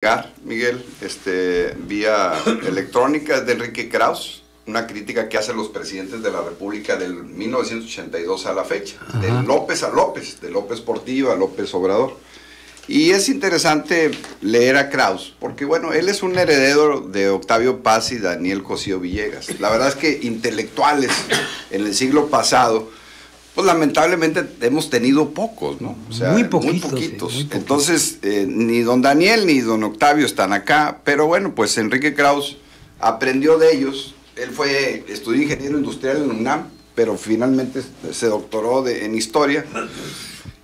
llegar, Miguel, vía electrónica, de Enrique Krauss, una crítica que hacen los presidentes de la República del 1982 a la fecha, de López a López, de López Portillo a López Obrador. Y es interesante leer a Krauss, porque bueno, él es un heredero de Octavio Paz y Daniel Cosío Villegas. La verdad es que intelectuales en el siglo pasado, pues lamentablemente hemos tenido pocos, ¿no? O sea, muy poquitos. Entonces, ni don Daniel ni don Octavio están acá, pero bueno, pues Enrique Krauss aprendió de ellos. Él estudió ingeniero industrial en UNAM, pero finalmente se doctoró en historia.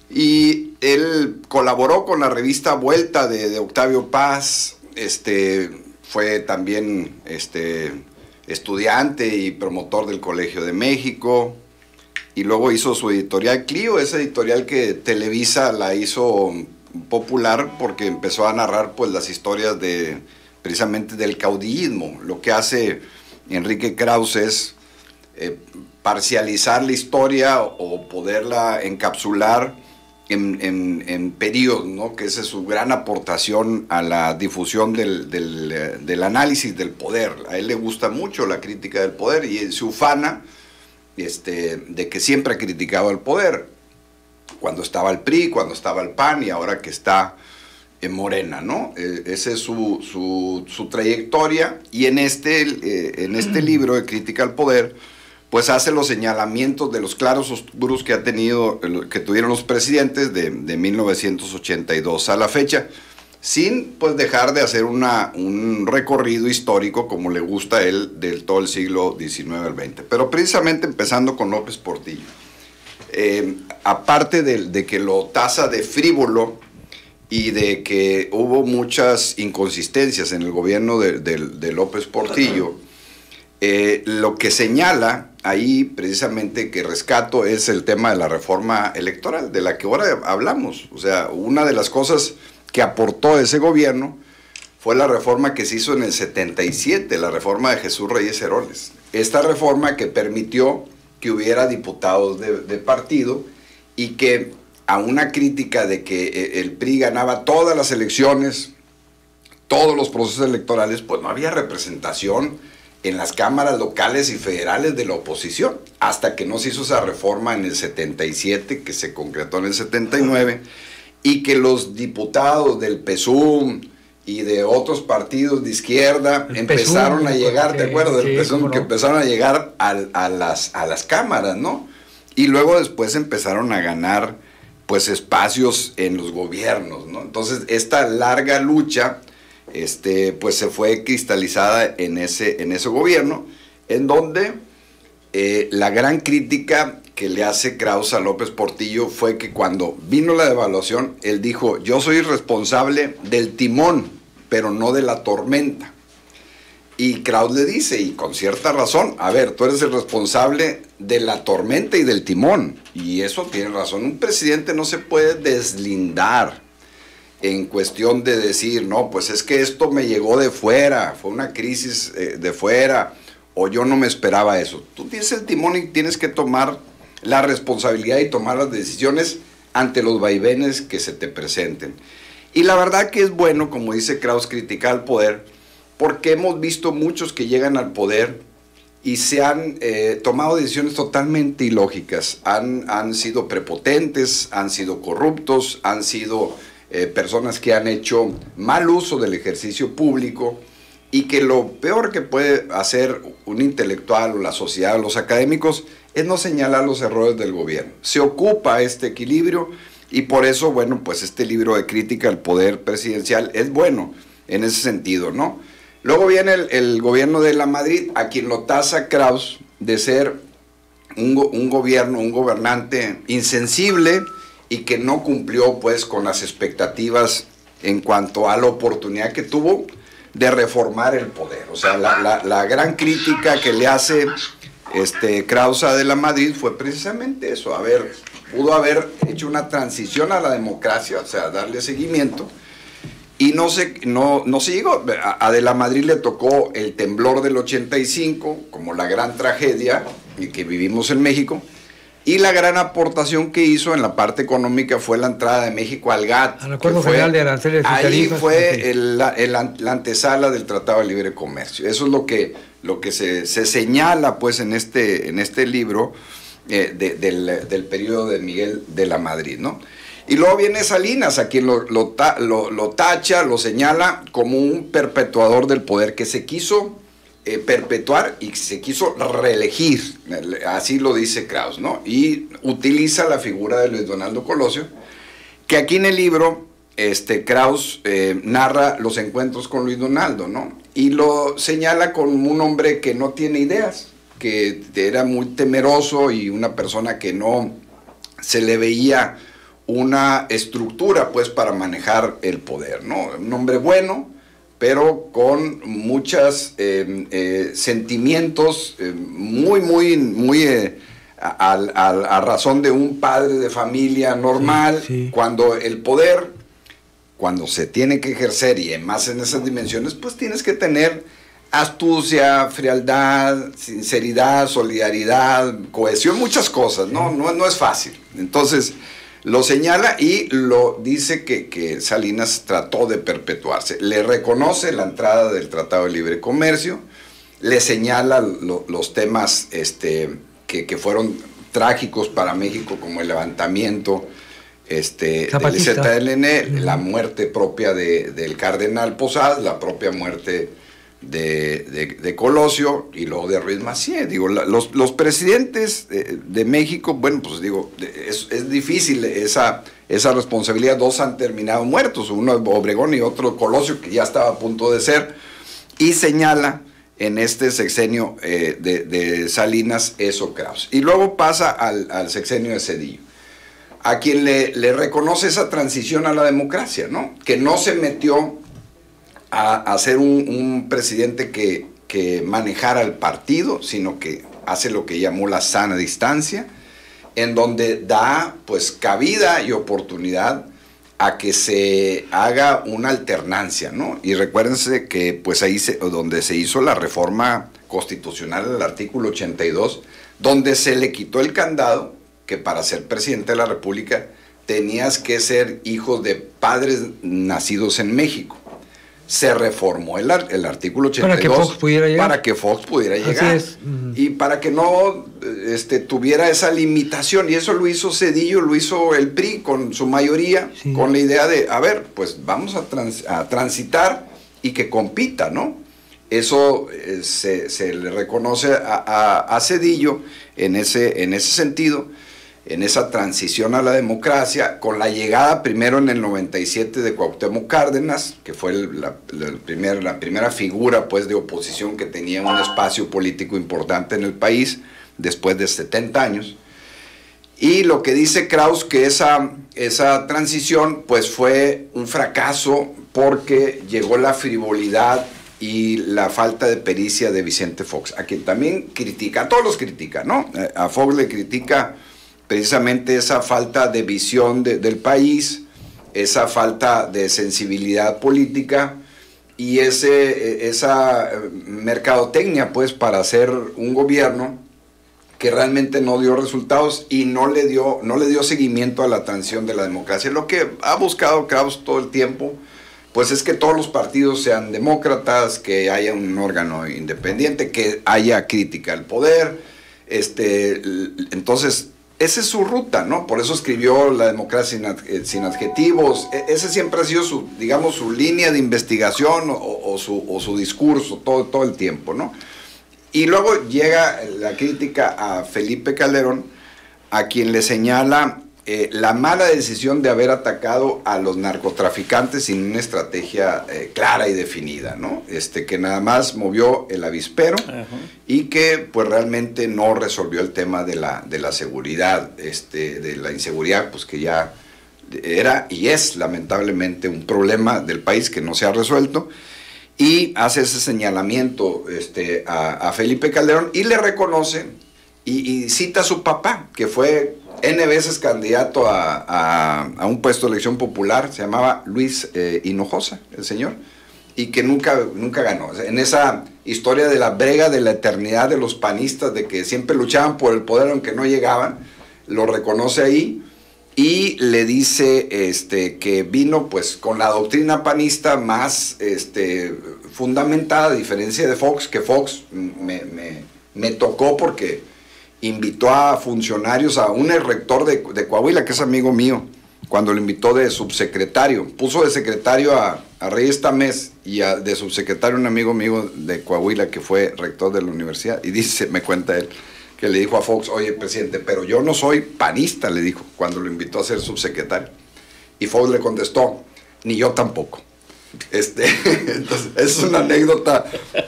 Y él colaboró con la revista Vuelta de Octavio Paz, fue también estudiante y promotor del Colegio de México, y luego hizo su editorial Clio, esa editorial que Televisa la hizo popular porque empezó a narrar pues las historias precisamente del caudillismo. Lo que hace Enrique Krauss es parcializar la historia o poderla encapsular en periodos, ¿no? Que esa es su gran aportación a la difusión del análisis del poder. A él le gusta mucho la crítica del poder y se ufana de que siempre ha criticado el poder, cuando estaba el PRI, cuando estaba el PAN y ahora que está en Morena, ¿no? Esa es su trayectoria, y en este libro de Crítica al Poder, pues hace los señalamientos de los claros oscuros que tuvieron los presidentes de 1982 a la fecha, sin pues dejar de hacer un recorrido histórico como le gusta a él del todo el siglo XIX al XX. Pero precisamente empezando con López Portillo. Aparte de que lo tasa de frívolo y de que hubo muchas inconsistencias en el gobierno de López Portillo, lo que señala ahí precisamente que rescato es el tema de la reforma electoral, de la que ahora hablamos. O sea, una de las cosas que aportó ese gobierno fue la reforma que se hizo en el 77, la reforma de Jesús Reyes Heroles. Esta reforma que permitió que hubiera diputados de partido, y que a una crítica de que el PRI ganaba todas las elecciones, todos los procesos electorales, pues no había representación en las cámaras locales y federales de la oposición, hasta que no se hizo esa reforma en el 77, que se concretó en el 79, y que los diputados del PSUM y de otros partidos de izquierda empezaron a llegar, ¿te acuerdas del PSUM? Que empezaron a llegar a las cámaras, ¿no? Y luego después empezaron a ganar pues espacios en los gobiernos, ¿no? Entonces esta larga lucha pues se fue cristalizada en ese gobierno, en donde la gran crítica que le hace Krauss a López Portillo fue que cuando vino la devaluación, él dijo: yo soy responsable del timón, pero no de la tormenta. Y Krauss le dice, y con cierta razón: a ver, tú eres el responsable de la tormenta y del timón. Y eso tiene razón. Un presidente no se puede deslindar en cuestión de decir, no, pues es que esto me llegó de fuera, fue una crisis de fuera, o yo no me esperaba eso. Tú tienes el timón y tienes que tomar la responsabilidad y tomar las decisiones ante los vaivenes que se te presenten. Y la verdad que es bueno, como dice Krauss, criticar al poder, porque hemos visto muchos que llegan al poder y se han tomado decisiones totalmente ilógicas. Han sido prepotentes, han sido corruptos, han sido personas que han hecho mal uso del ejercicio público, y que lo peor que puede hacer un intelectual o la sociedad o los académicos es no señalar los errores del gobierno. Se ocupa este equilibrio, y por eso, bueno, pues este libro de crítica al poder presidencial es bueno en ese sentido, ¿no? Luego viene el gobierno de la Madrid, a quien lo tasa Krauss de ser un gobernante insensible y que no cumplió pues con las expectativas en cuanto a la oportunidad que tuvo de reformar el poder. O sea, la gran crítica que le hace Krauss a de la Madrid fue precisamente eso. A ver, pudo haber hecho una transición a la democracia, o sea, darle seguimiento, y no se llegó. A de la Madrid le tocó el temblor del 85 como la gran tragedia que vivimos en México, Y la gran aportación que hizo en la parte económica fue la entrada de México al GATT. Al Acuerdo General de Aranceles y Ahí Tarifas. fue la antesala del Tratado de Libre Comercio. Eso es lo que se señala pues en este libro del periodo de Miguel de la Madrid, ¿no? Y luego viene Salinas, a quien lo tacha, lo señala como un perpetuador del poder que se quiso perpetuar y se quiso reelegir, así lo dice Krauss, ¿no? Y utiliza la figura de Luis Donaldo Colosio, que aquí en el libro Krauss narra los encuentros con Luis Donaldo, ¿no? Y lo señala como un hombre que no tiene ideas, que era muy temeroso y una persona que no se le veía una estructura pues para manejar el poder, ¿no? Un hombre bueno, pero con muchos sentimientos muy a razón de un padre de familia normal, sí. Cuando el poder, cuando se tiene que ejercer y más en esas dimensiones, pues tienes que tener astucia, frialdad, sinceridad, solidaridad, cohesión, muchas cosas, ¿no? No es fácil. Entonces lo señala y lo dice que Salinas trató de perpetuarse. Le reconoce la entrada del Tratado de Libre Comercio, le señala los temas que fueron trágicos para México, como el levantamiento del ZLN, la muerte propia del cardenal Posadas, la propia muerte de Colosio y luego de Ruiz Massieu. Digo, los presidentes de México, bueno, pues digo, es difícil esa responsabilidad. Dos han terminado muertos, uno Obregón y otro Colosio, que ya estaba a punto de ser, y señala en este sexenio de Salinas eso Krauss. Y luego pasa al sexenio de Zedillo, a quien le reconoce esa transición a la democracia, ¿no? Que no se metió a ser un presidente que manejara el partido, sino que hace lo que llamó la sana distancia, en donde da pues cabida y oportunidad a que se haga una alternancia, ¿no? Y recuérdense que pues ahí donde se hizo la reforma constitucional del artículo 82, donde se le quitó el candado que para ser presidente de la República tenías que ser hijo de padres nacidos en México. Se reformó el artículo 82 para que Fox pudiera llegar. Y para que no tuviera esa limitación. Y eso lo hizo Zedillo, lo hizo el PRI con su mayoría, sí, con la idea de, a ver, pues vamos a transitar y que compita, ¿no? Eso se le reconoce a Zedillo en ese sentido, en esa transición a la democracia, con la llegada primero en el 97 de Cuauhtémoc Cárdenas, que fue la primera figura pues de oposición que tenía un espacio político importante en el país, después de 70 años. Y lo que dice Krauss, que esa transición pues fue un fracaso porque llegó la frivolidad y la falta de pericia de Vicente Fox, a quien también critica, a todos los critica, ¿no? A Fox le critica precisamente esa falta de visión del país, esa falta de sensibilidad política y esa mercadotecnia pues para hacer un gobierno que realmente no dio resultados y no le dio seguimiento a la transición de la democracia. Lo que ha buscado Krauss todo el tiempo pues es que todos los partidos sean demócratas, que haya un órgano independiente, que haya crítica al poder, entonces esa es su ruta, ¿no? Por eso escribió La democracia sin adjetivos. Ese siempre ha sido su línea de investigación o su discurso todo el tiempo, ¿no? Y luego llega la crítica a Felipe Calderón, a quien le señala la mala decisión de haber atacado a los narcotraficantes sin una estrategia clara y definida, ¿no? Que nada más movió el avispero. Uh-huh. Y que pues realmente no resolvió el tema de la seguridad, de la inseguridad, pues que ya era y es lamentablemente un problema del país que no se ha resuelto. Y hace ese señalamiento a Felipe Calderón y le reconoce y cita a su papá, que fue N veces candidato a un puesto de elección popular, se llamaba Luis Hinojosa, el señor, y que nunca ganó. En esa historia de la brega de la eternidad de los panistas, de que siempre luchaban por el poder aunque no llegaban, lo reconoce ahí y le dice que vino pues con la doctrina panista más fundamentada, a diferencia de Fox, que Fox me tocó porque invitó a funcionarios, a un rector de Coahuila, que es amigo mío, cuando lo invitó de subsecretario, puso de secretario a Reyes Tamés y de subsecretario un amigo mío de Coahuila que fue rector de la universidad, y dice, me cuenta él, que le dijo a Fox, oye, presidente, pero yo no soy panista, le dijo, cuando lo invitó a ser subsecretario. Y Fox le contestó, ni yo tampoco. Entonces, es una anécdota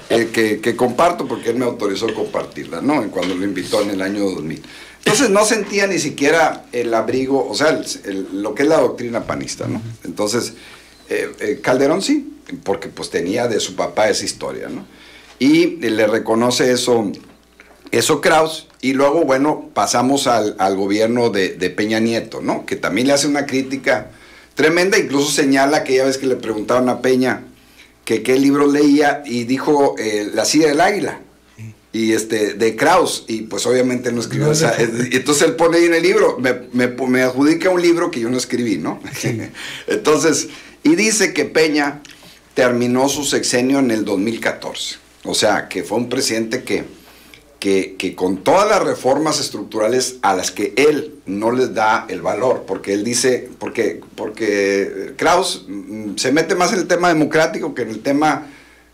que comparto porque él me autorizó compartirla, ¿no? Cuando lo invitó en el año 2000. Entonces no sentía ni siquiera el abrigo, o sea, lo que es la doctrina panista, ¿no? Entonces, Calderón sí, porque pues tenía de su papá esa historia, ¿no? Y le reconoce eso Kraus, y luego, bueno, pasamos al gobierno de Peña Nieto, ¿no? Que también le hace una crítica tremenda, incluso señala aquella vez que le preguntaron a Peña que qué libro leía, y dijo La silla del águila, y de Kraus, y pues obviamente no escribió, entonces él pone ahí en el libro, me adjudica un libro que yo no escribí, ¿no? Sí. Entonces, y dice que Peña terminó su sexenio en el 2014, o sea, que fue un presidente que con todas las reformas estructurales a las que él no les da el valor, porque él dice, porque Kraus se mete más en el tema democrático que en el tema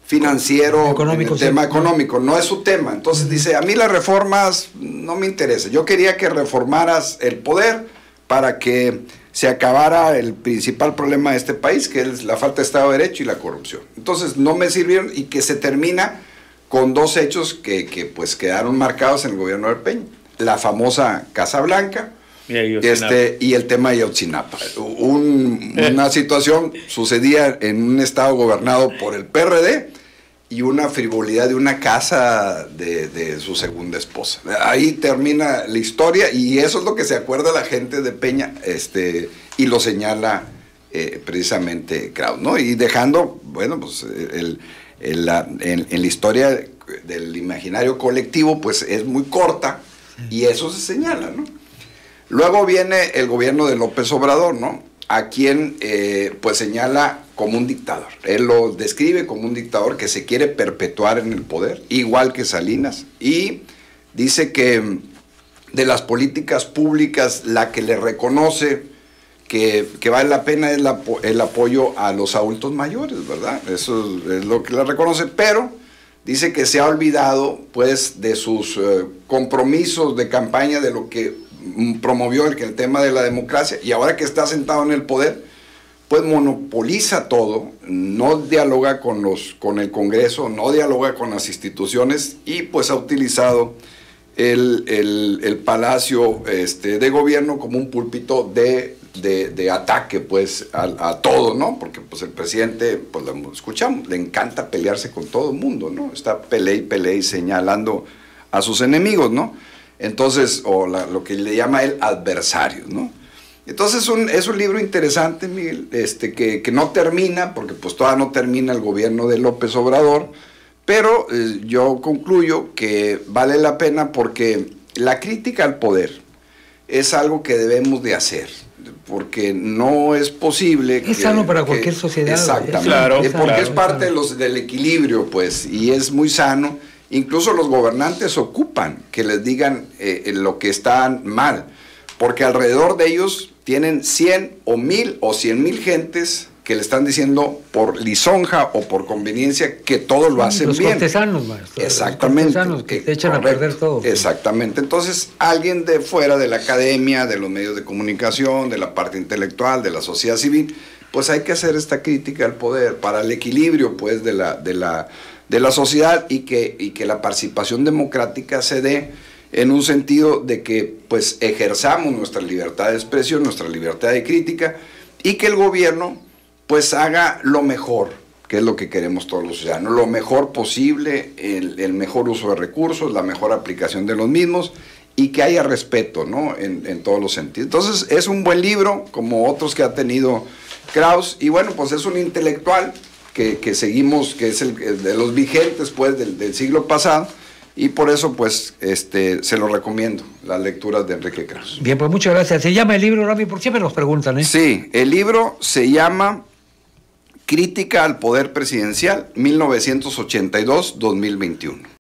financiero, económico, en el tema económico, no es su tema. Entonces dice, a mí las reformas no me interesan, yo quería que reformaras el poder para que se acabara el principal problema de este país, que es la falta de Estado de Derecho y la corrupción. Entonces no me sirvieron, y que se termina con dos hechos que pues quedaron marcados en el gobierno de Peña. La famosa Casa Blanca y el tema de Ayotzinapa. Una situación sucedía en un estado gobernado por el PRD y una frivolidad de una casa de su segunda esposa. Ahí termina la historia, y eso es lo que se acuerda la gente de Peña, y lo señala precisamente Kraus, ¿no? Y dejando, bueno, pues en la historia del imaginario colectivo, pues es muy corta, y eso se señala, ¿no? Luego viene el gobierno de López Obrador, ¿no? A quien pues señala como un dictador. Él lo describe como un dictador que se quiere perpetuar en el poder, igual que Salinas, y dice que de las políticas públicas la que le reconoce que vale la pena es el apoyo a los adultos mayores, ¿verdad? Eso es lo que le reconoce, pero dice que se ha olvidado pues de sus compromisos de campaña, de lo que promovió el tema de la democracia, y ahora que está sentado en el poder, pues monopoliza todo, no dialoga con el Congreso, no dialoga con las instituciones, y pues ha utilizado el Palacio de Gobierno como un púlpito de ataque pues a todo, ¿no? Porque pues el presidente, pues lo escuchamos, le encanta pelearse con todo el mundo, ¿no? Está pelea y señalando a sus enemigos, ¿no? Entonces, lo que le llama él adversarios, ¿no? Entonces es un libro interesante, Miguel, que no termina, porque pues todavía no termina el gobierno de López Obrador, pero yo concluyo que vale la pena porque la crítica al poder es algo que debemos de hacer, porque no es posible es sano para cualquier sociedad. Exactamente, claro, porque es parte del equilibrio, pues, y es muy sano. Incluso los gobernantes ocupan que les digan lo que está mal, porque alrededor de ellos tienen 100 o 1000 o 100,000 gentes que le están diciendo por lisonja o por conveniencia que todo lo hacen los bien. Cortesanos, maestro. Exactamente. Los cortesanos que te echan correcto, a perder todo. Exactamente. Entonces, alguien de fuera de la academia, de los medios de comunicación, de la parte intelectual, de la sociedad civil, pues hay que hacer esta crítica al poder para el equilibrio, pues, de la sociedad, y que la participación democrática se dé en un sentido de que, pues, ejerzamos nuestra libertad de expresión, nuestra libertad de crítica, y que el gobierno pues haga lo mejor, que es lo que queremos todos los ciudadanos, lo mejor posible, el mejor uso de recursos, la mejor aplicación de los mismos, y que haya respeto, ¿no? En todos los sentidos. Entonces es un buen libro, como otros que ha tenido Kraus, y bueno, pues es un intelectual que seguimos, que es el de los vigentes pues del siglo pasado, Y por eso, pues, se lo recomiendo, las lecturas de Enrique Krauss. Bien, pues muchas gracias. ¿Se llama el libro, Rami? Porque siempre nos preguntan, ¿eh? Sí, el libro se llama Crítica al Poder Presidencial, 1982-2021.